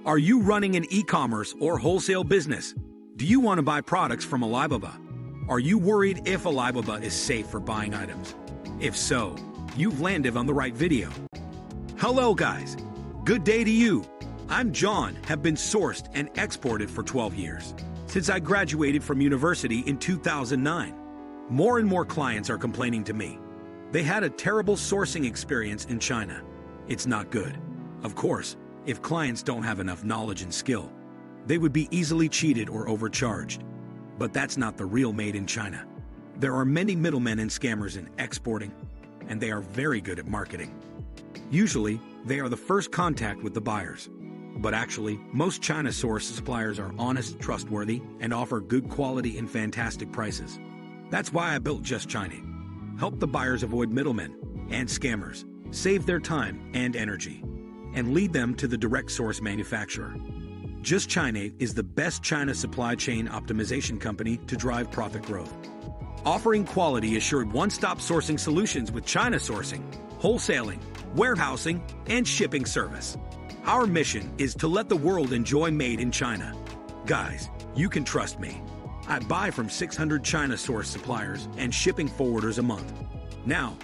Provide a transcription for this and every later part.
Are you running an e-commerce or wholesale business? Do you want to buy products from Alibaba? Are you worried if Alibaba is safe for buying items? If so, you've landed on the right video. Hello guys, good day to you. I'm John, have been sourced and exported for 12 years. Since I graduated from university in 2009, more and more clients are complaining to me. They had a terrible sourcing experience in China. It's not good. Of course, if clients don't have enough knowledge and skill, they would be easily cheated or overcharged. But that's not the real made in China. There are many middlemen and scammers in exporting, and they are very good at marketing. Usually, they are the first contact with the buyers. But actually, most China-sourced suppliers are honest, trustworthy, and offer good quality and fantastic prices. That's why I built JustChinait. Help the buyers avoid middlemen and scammers, save their time and energy, and lead them to the direct source manufacturer. JustChinait is the best China supply chain optimization company to drive profit growth. Offering quality-assured one-stop sourcing solutions with China sourcing, wholesaling, warehousing, and shipping service. Our mission is to let the world enjoy made in China. Guys, you can trust me. I buy from 600 China-sourced suppliers and shipping forwarders a month. Now,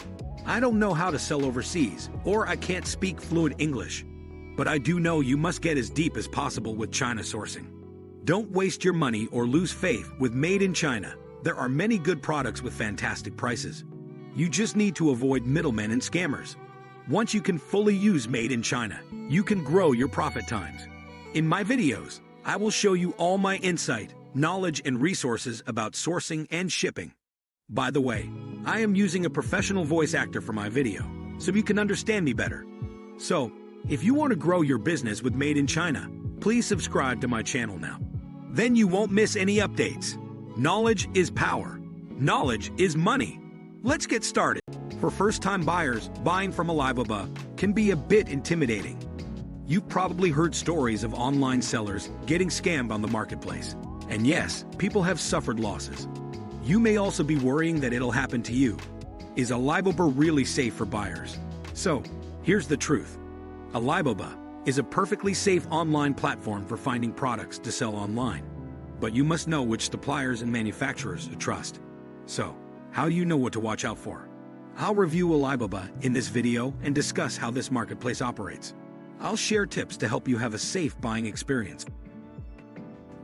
I don't know how to sell overseas, or I can't speak fluent English. But I do know you must get as deep as possible with China sourcing. Don't waste your money or lose faith with Made in China. There are many good products with fantastic prices. You just need to avoid middlemen and scammers. Once you can fully use Made in China, you can grow your profit times. In my videos, I will show you all my insight, knowledge, and resources about sourcing and shipping. By the way, I am using a professional voice actor for my video, so you can understand me better. So, if you want to grow your business with Made in China, please subscribe to my channel now. Then you won't miss any updates. Knowledge is power. Knowledge is money. Let's get started. For first-time buyers, buying from Alibaba can be a bit intimidating. You've probably heard stories of online sellers getting scammed on the marketplace. And yes, people have suffered losses. You may also be worrying that it'll happen to you. Is Alibaba really safe for buyers? So, here's the truth. Alibaba is a perfectly safe online platform for finding products to sell online. But you must know which suppliers and manufacturers to trust. So, how do you know what to watch out for? I'll review Alibaba in this video and discuss how this marketplace operates. I'll share tips to help you have a safe buying experience.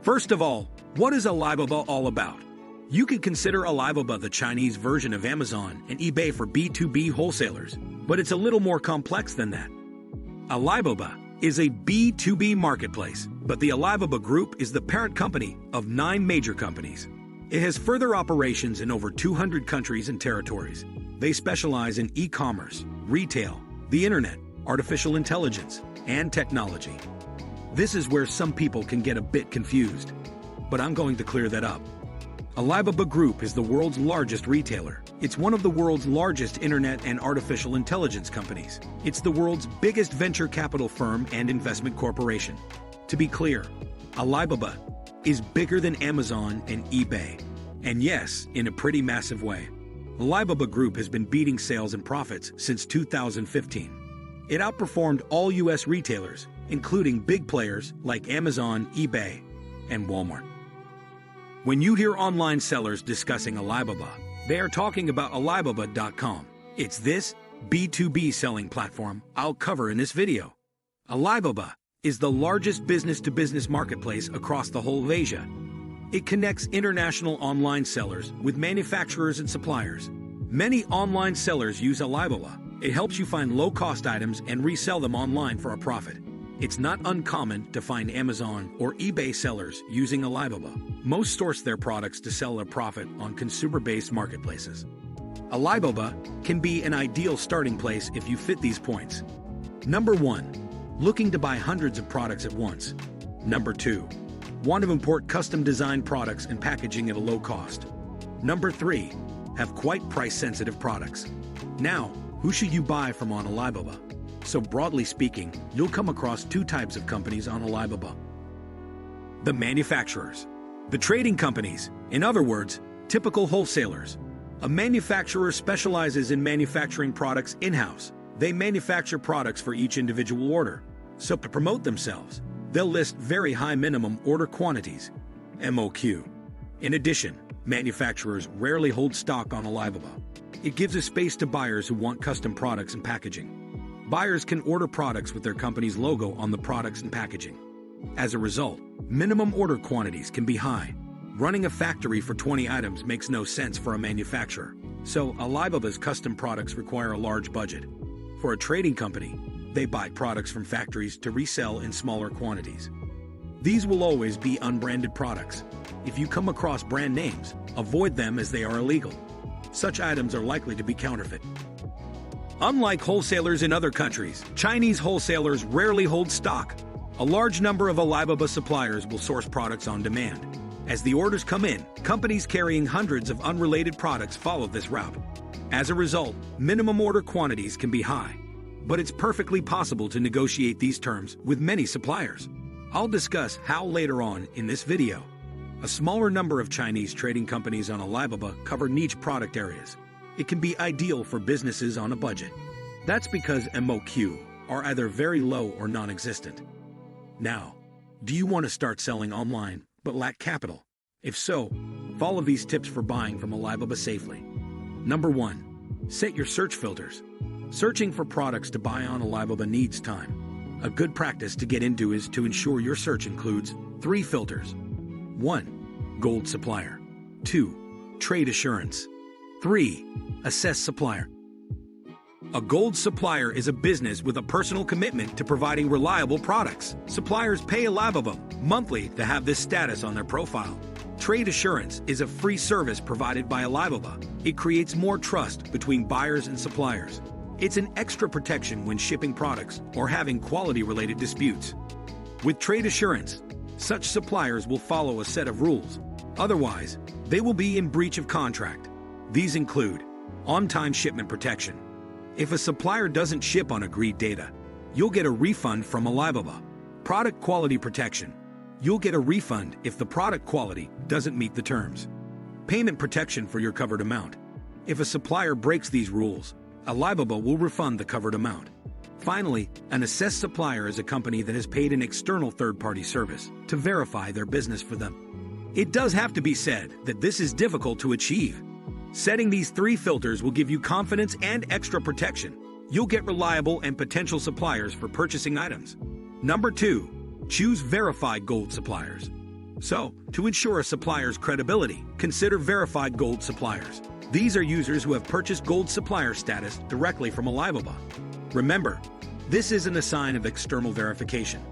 First of all, what is Alibaba all about? You could consider Alibaba the Chinese version of Amazon and eBay for B2B wholesalers, but it's a little more complex than that. Alibaba is a B2B marketplace, but the Alibaba Group is the parent company of 9 major companies. It has further operations in over 200 countries and territories. They specialize in e-commerce, retail, the internet, artificial intelligence, and technology. This is where some people can get a bit confused, but I'm going to clear that up. Alibaba Group is the world's largest retailer. It's one of the world's largest internet and artificial intelligence companies. It's the world's biggest venture capital firm and investment corporation. To be clear, Alibaba is bigger than Amazon and eBay. And yes, in a pretty massive way. Alibaba Group has been beating sales and profits since 2015. It outperformed all US retailers, including big players like Amazon, eBay, and Walmart. When you hear online sellers discussing Alibaba, they are talking about Alibaba.com. It's this B2B selling platform I'll cover in this video. Alibaba is the largest business-to-business marketplace across the whole of Asia. It connects international online sellers with manufacturers and suppliers. Many online sellers use Alibaba. It helps you find low-cost items and resell them online for a profit. It's not uncommon to find Amazon or eBay sellers using Alibaba. Most source their products to sell a profit on consumer-based marketplaces. Alibaba can be an ideal starting place if you fit these points. Number 1. Looking to buy hundreds of products at once. Number 2. Want to import custom-designed products and packaging at a low cost. Number 3. Have quite price-sensitive products. Now, who should you buy from on Alibaba? So broadly speaking, you'll come across 2 types of companies on Alibaba. The manufacturers. The trading companies, in other words, typical wholesalers. A manufacturer specializes in manufacturing products in-house. They manufacture products for each individual order. So to promote themselves, They'll list very high minimum order quantities, MOQ. In addition, manufacturers rarely hold stock on Alibaba. It gives a space to buyers who want custom products and packaging. Buyers can order products with their company's logo on the products and packaging. As a result, minimum order quantities can be high. Running a factory for 20 items makes no sense for a manufacturer, so Alibaba's custom products require a large budget. For a trading company, they buy products from factories to resell in smaller quantities. These will always be unbranded products. If you come across brand names, avoid them as they are illegal. Such items are likely to be counterfeit. Unlike wholesalers in other countries, Chinese wholesalers rarely hold stock. A large number of Alibaba suppliers will source products on demand. As the orders come in, companies carrying hundreds of unrelated products follow this route. As a result, minimum order quantities can be high. But it's perfectly possible to negotiate these terms with many suppliers. I'll discuss how later on in this video. A smaller number of Chinese trading companies on Alibaba cover niche product areas. It can be ideal for businesses on a budget. That's because MOQ are either very low or non-existent. Now, do you want to start selling online but lack capital? If so, follow these tips for buying from Alibaba safely. Number 1. Set your search filters. Searching for products to buy on Alibaba needs time. A good practice to get into is to ensure your search includes 3 filters. 1. Gold supplier. 2. Trade assurance. 3. Assess supplier. A gold supplier is a business with a personal commitment to providing reliable products. Suppliers pay Alibaba monthly to have this status on their profile. Trade assurance is a free service provided by Alibaba. It creates more trust between buyers and suppliers. It's an extra protection when shipping products or having quality-related disputes. With trade assurance, such suppliers will follow a set of rules. Otherwise, they will be in breach of contract. These include on-time shipment protection. If a supplier doesn't ship on agreed data, you'll get a refund from Alibaba. Product quality protection. You'll get a refund if the product quality doesn't meet the terms. Payment protection for your covered amount. If a supplier breaks these rules, Alibaba will refund the covered amount. Finally, an assessed supplier is a company that has paid an external third-party service to verify their business for them. It does have to be said that this is difficult to achieve. Setting these 3 filters will give you confidence and extra protection. You'll get reliable and potential suppliers for purchasing items. Number 2. Choose verified gold suppliers. So, to ensure a supplier's credibility, consider verified gold suppliers. These are users who have purchased gold supplier status directly from Alibaba. Remember, this isn't a sign of external verification.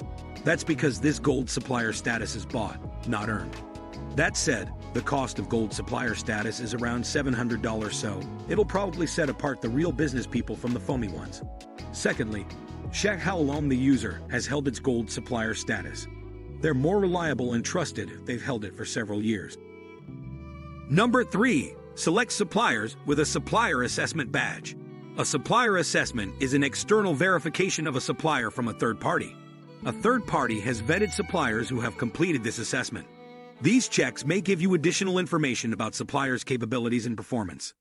That's because this gold supplier status is bought, not earned. That said, the cost of gold supplier status is around $700, so it'll probably set apart the real business people from the phony ones. Secondly, check how long the user has held its gold supplier status. They're more reliable and trusted if they've held it for several years. Number 3. Select suppliers with a supplier assessment badge. A supplier assessment is an external verification of a supplier from a third party. A third party has vetted suppliers who have completed this assessment. These checks may give you additional information about suppliers' capabilities and performance.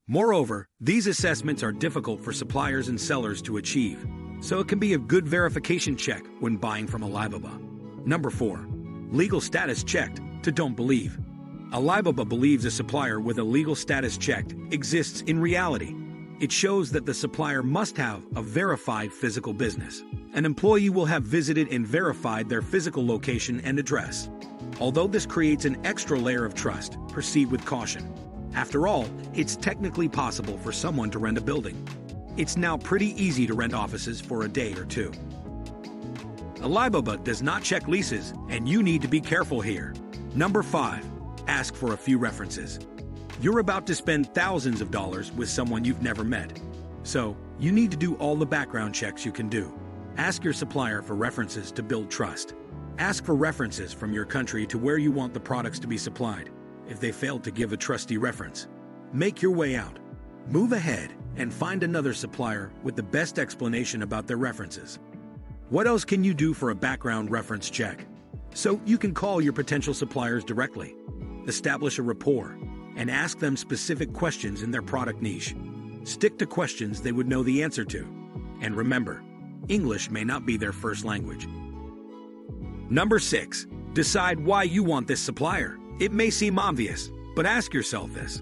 Moreover, these assessments are difficult for suppliers and sellers to achieve, so it can be a good verification check when buying from Alibaba. Number 4. Legal status checked to don't believe. Alibaba believes a supplier with a legal status checked exists in reality. It shows that the supplier must have a verified physical business. An employee will have visited and verified their physical location and address. Although this creates an extra layer of trust, proceed with caution. After all, it's technically possible for someone to rent a building. It's now pretty easy to rent offices for a day or 2. Alibaba does not check leases, and you need to be careful here. Number 5. Ask for a few references. You're about to spend thousands of dollars with someone you've never met. So, you need to do all the background checks you can do. Ask your supplier for references to build trust. Ask for references from your country to where you want the products to be supplied. If they fail to give a trusty reference, make your way out. Move ahead and find another supplier with the best explanation about their references. What else can you do for a background reference check? So you can call your potential suppliers directly, establish a rapport, and ask them specific questions in their product niche. Stick to questions they would know the answer to. And remember, English may not be their first language. Number 6. Decide why you want this supplier. It may seem obvious, but ask yourself this.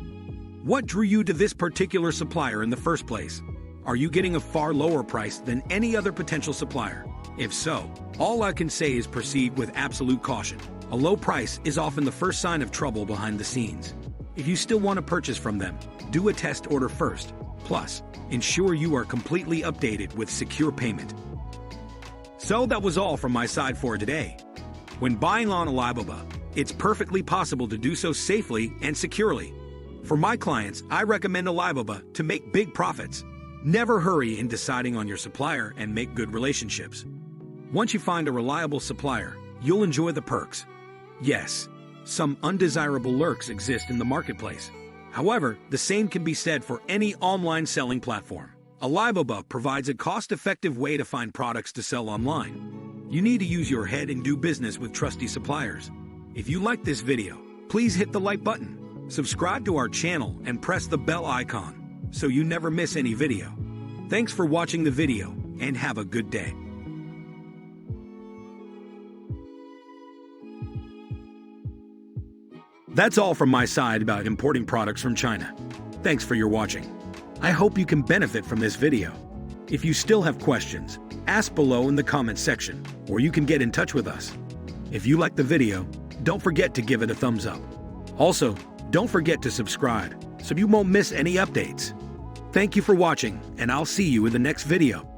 What drew you to this particular supplier in the first place? Are you getting a far lower price than any other potential supplier? If so, all I can say is proceed with absolute caution. A low price is often the first sign of trouble behind the scenes. If you still want to purchase from them, do a test order first. Plus, ensure you are completely updated with secure payment. So that was all from my side for today. When buying on Alibaba, it's perfectly possible to do so safely and securely. For my clients, I recommend Alibaba to make big profits. Never hurry in deciding on your supplier and make good relationships. Once you find a reliable supplier, you'll enjoy the perks. Yes, some undesirable lurks exist in the marketplace. However, the same can be said for any online selling platform. Alibaba provides a cost-effective way to find products to sell online. You need to use your head and do business with trusty suppliers. If you like this video, please hit the like button, subscribe to our channel, and press the bell icon so you never miss any video. Thanks for watching the video, and have a good day. That's all from my side about importing products from China. Thanks for your watching. I hope you can benefit from this video. If you still have questions, ask below in the comments section, or you can get in touch with us. If you like the video, don't forget to give it a thumbs up. Also, don't forget to subscribe so you won't miss any updates. Thank you for watching, and I'll see you in the next video.